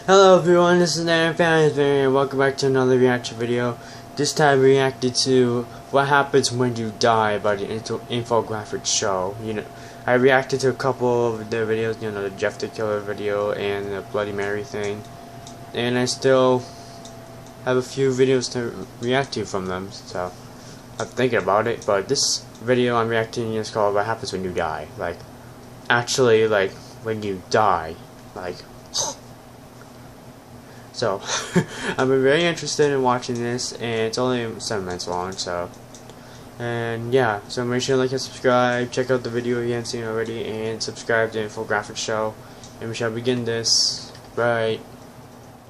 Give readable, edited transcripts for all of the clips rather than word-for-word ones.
Hello everyone, this is Infographics and welcome back to another reaction video. This time reacted to What Happens When You Die by the Infographics show. I reacted to a couple of their videos, the Jeff the Killer video and the Bloody Mary thing. And I still have a few videos to react to from them, so I'm thinking about it. But this video I'm reacting is called What Happens When You Die. Actually, when you die. So, I've been very interested in watching this, and it's only 7 minutes long, so. And yeah, so make sure to like and subscribe, check out the video if you haven't seen it already, and subscribe to the Infographics show. And we shall begin this right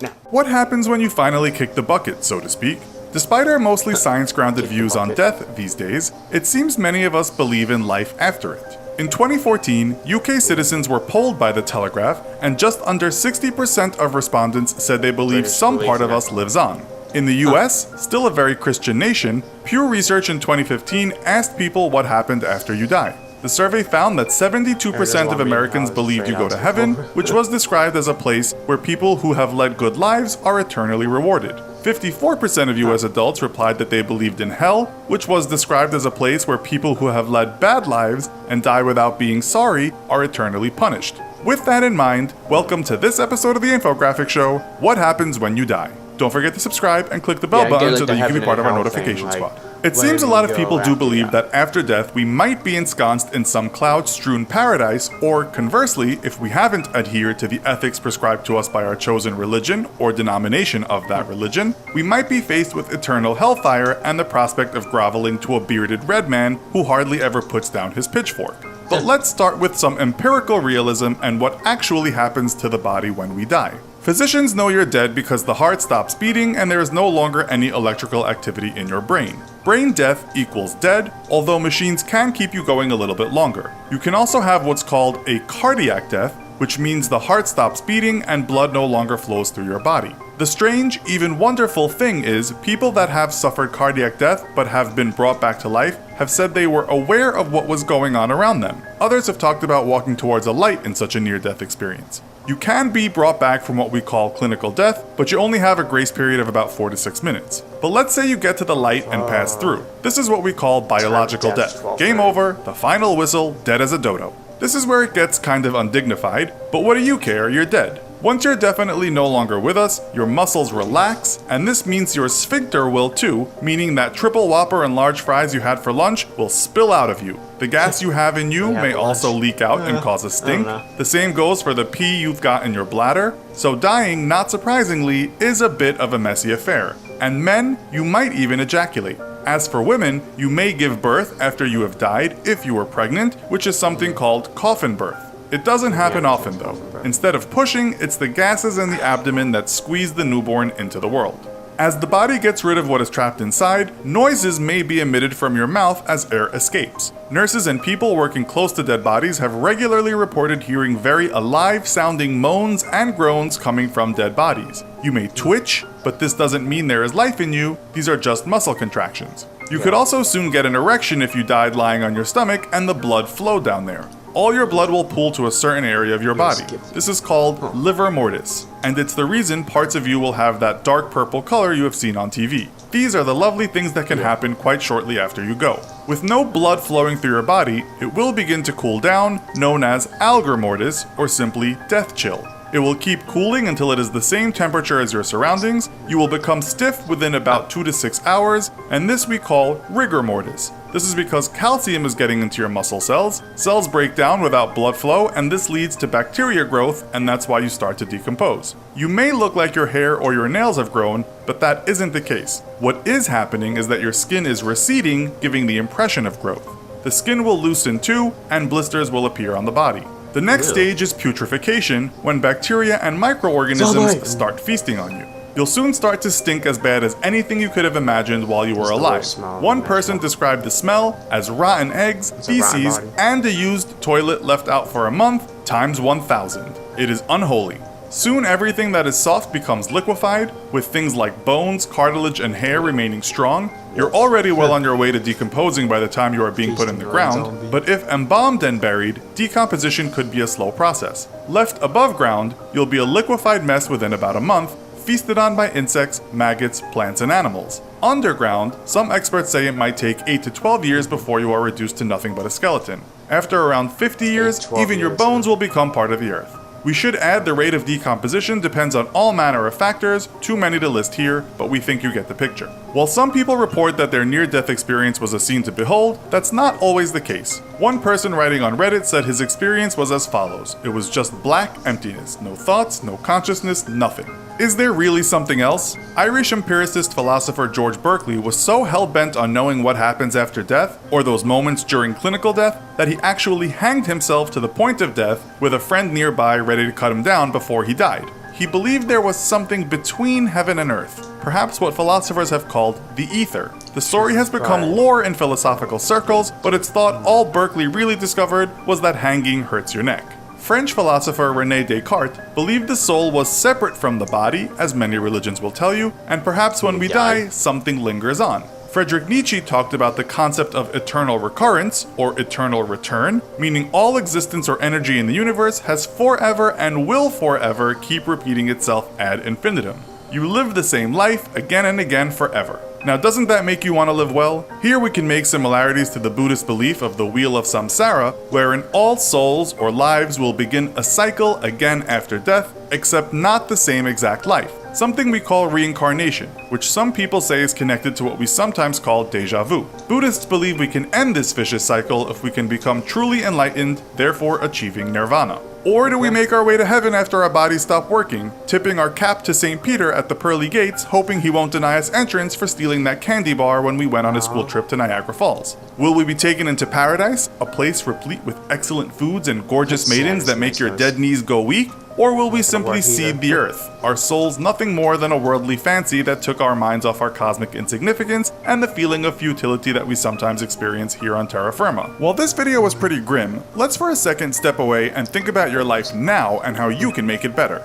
now. What happens when you finally kick the bucket, so to speak? Despite our mostly science-grounded views on death these days, it seems many of us believe in life after it. In 2014, UK citizens were polled by The Telegraph, and just under 60% of respondents said they believe some part of us lives on. In the US, still a very Christian nation, Pew Research in 2015 asked people what happened after you die. The survey found that 72% of Americans believed you go to heaven, which was described as a place where people who have led good lives are eternally rewarded. 54% of US adults replied that they believed in hell, which was described as a place where people who have led bad lives and die without being sorry are eternally punished. With that in mind, welcome to this episode of the Infographics Show, What Happens When You Die. Don't forget to subscribe and click the bell button so that you can be part of our notification squad. It seems a lot of people do believe that after death we might be ensconced in some cloud-strewn paradise, or conversely, if we haven't adhered to the ethics prescribed to us by our chosen religion or denomination of that religion, we might be faced with eternal hellfire and the prospect of groveling to a bearded red man who hardly ever puts down his pitchfork. But let's start with some empirical realism and what actually happens to the body when we die. Physicians know you're dead because the heart stops beating and there is no longer any electrical activity in your brain. Brain death equals dead, although machines can keep you going a little bit longer. You can also have what's called a cardiac death, which means the heart stops beating and blood no longer flows through your body. The strange, even wonderful thing is, people that have suffered cardiac death but have been brought back to life have said they were aware of what was going on around them. Others have talked about walking towards a light in such a near-death experience. You can be brought back from what we call clinical death, but you only have a grace period of about 4 to 6 minutes. But let's say you get to the light and pass through. This is what we call biological death. Game over, the final whistle, dead as a dodo. This is where it gets kind of undignified, but what do you care, you're dead. Once you're definitely no longer with us, your muscles relax, and this means your sphincter will too, meaning that triple whopper and large fries you had for lunch will spill out of you. The gas you have in you may also leak out and cause a stink. The same goes for the pee you've got in your bladder. So dying, not surprisingly, is a bit of a messy affair. And men, you might even ejaculate. As for women, you may give birth after you have died if you were pregnant, which is something called coffin birth. It doesn't happen often though. Instead of pushing, it's the gases in the abdomen that squeeze the newborn into the world. As the body gets rid of what is trapped inside, noises may be emitted from your mouth as air escapes. Nurses and people working close to dead bodies have regularly reported hearing very alive-sounding moans and groans coming from dead bodies. You may twitch, but this doesn't mean there is life in you, these are just muscle contractions. You could also soon get an erection if you died lying on your stomach and the blood flowed down there. All your blood will pool to a certain area of your body. This is called livor mortis, and it's the reason parts of you will have that dark purple color you have seen on TV. These are the lovely things that can happen quite shortly after you go. With no blood flowing through your body, it will begin to cool down, known as algor mortis, or simply death chill. It will keep cooling until it is the same temperature as your surroundings. You will become stiff within about 2 to 6 hours, and this we call rigor mortis. This is because calcium is getting into your muscle cells. Cells break down without blood flow, and this leads to bacteria growth, and that's why you start to decompose. You may look like your hair or your nails have grown, but that isn't the case. What is happening is that your skin is receding, giving the impression of growth. The skin will loosen too, and blisters will appear on the body. The next stage is putrefaction, when bacteria and microorganisms start feasting on you. You'll soon start to stink as bad as anything you could have imagined while you were alive. One person described the smell as rotten eggs, feces, and a used toilet left out for a month times 1,000. It is unholy. Soon everything that is soft becomes liquefied, with things like bones, cartilage, and hair remaining strong. You're already well on your way to decomposing by the time you are being put in the ground, but if embalmed and buried, decomposition could be a slow process. Left above ground, you'll be a liquefied mess within about a month, feasted on by insects, maggots, plants, and animals. Underground, some experts say it might take 8 to 12 years before you are reduced to nothing but a skeleton. After around 50 years, even your bones will become part of the earth. We should add the rate of decomposition depends on all manner of factors, too many to list here, but we think you get the picture. While some people report that their near-death experience was a scene to behold, that's not always the case. One person writing on Reddit said his experience was as follows. It was just black emptiness, no thoughts, no consciousness, nothing. Is there really something else? Irish empiricist philosopher George Berkeley was so hell-bent on knowing what happens after death, or those moments during clinical death, that he actually hanged himself to the point of death with a friend nearby ready to cut him down before he died. He believed there was something between heaven and earth, perhaps what philosophers have called the ether. The story has become lore in philosophical circles, but it's thought all Berkeley really discovered was that hanging hurts your neck. French philosopher René Descartes believed the soul was separate from the body, as many religions will tell you, and perhaps when we die, something lingers on. Friedrich Nietzsche talked about the concept of eternal recurrence, or eternal return, meaning all existence or energy in the universe has forever and will forever keep repeating itself ad infinitum. You live the same life again and again forever. Now, doesn't that make you want to live well? Here we can make similarities to the Buddhist belief of the Wheel of Samsara, wherein all souls or lives will begin a cycle again after death, except not the same exact life. Something we call reincarnation, which some people say is connected to what we sometimes call deja vu. Buddhists believe we can end this vicious cycle if we can become truly enlightened, therefore achieving nirvana. Or do we make our way to heaven after our bodies stop working, tipping our cap to St. Peter at the pearly gates, hoping he won't deny us entrance for stealing that candy bar when we went on a school trip to Niagara Falls? Will we be taken into paradise, a place replete with excellent foods and gorgeous maidens that make your dead knees go weak? Or will we simply seed the earth, our souls nothing more than a worldly fancy that took our minds off our cosmic insignificance and the feeling of futility that we sometimes experience here on terra firma? While this video was pretty grim, let's for a second step away and think about your life now and how you can make it better.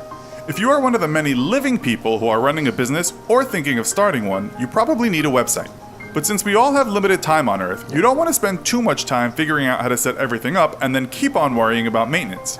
If you are one of the many living people who are running a business or thinking of starting one, you probably need a website. But since we all have limited time on Earth, you don't want to spend too much time figuring out how to set everything up and then keep on worrying about maintenance.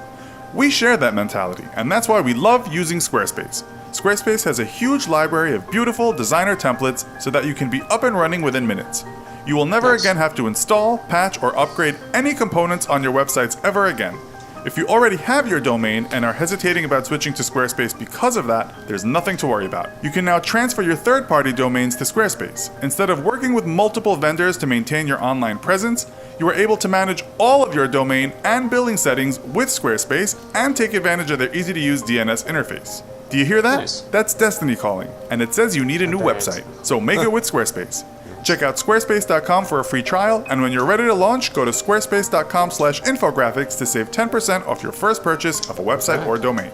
We share that mentality, and that's why we love using Squarespace. Squarespace has a huge library of beautiful designer templates so that you can be up and running within minutes. You will never again have to install, patch, or upgrade any components on your websites ever again. If you already have your domain and are hesitating about switching to Squarespace because of that, there's nothing to worry about. You can now transfer your third-party domains to Squarespace. Instead of working with multiple vendors to maintain your online presence, you are able to manage all of your domain and billing settings with Squarespace and take advantage of their easy-to-use DNS interface. Do you hear that? Nice. That's Destiny calling, and it says you need a new website, so make it with Squarespace. Check out squarespace.com for a free trial, and when you're ready to launch, go to squarespace.com/infographics to save 10% off your first purchase of a website or domain.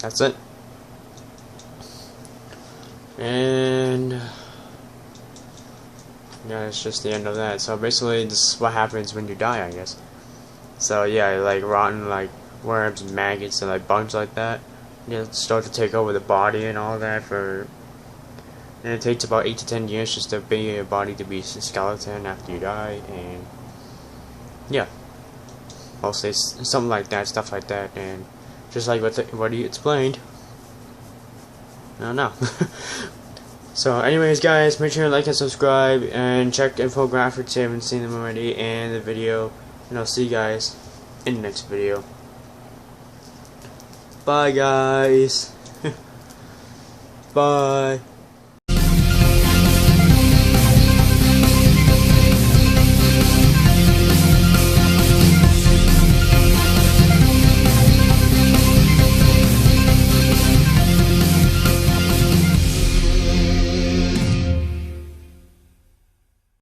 That's it. And yeah, it's just the end of that. So basically, this is what happens when you die, I guess. So yeah, like rotten, like worms and maggots and like bugs like that, start to take over the body and all that and it takes about 8 to 10 years just to be your body to be a skeleton after you die, and yeah, mostly something like that, stuff like that, and just like what he explained. I don't know. So anyways guys, make sure to like and subscribe and check Infographics if you haven't seen them already, and the video, and I'll see you guys in the next video. Bye guys. Bye.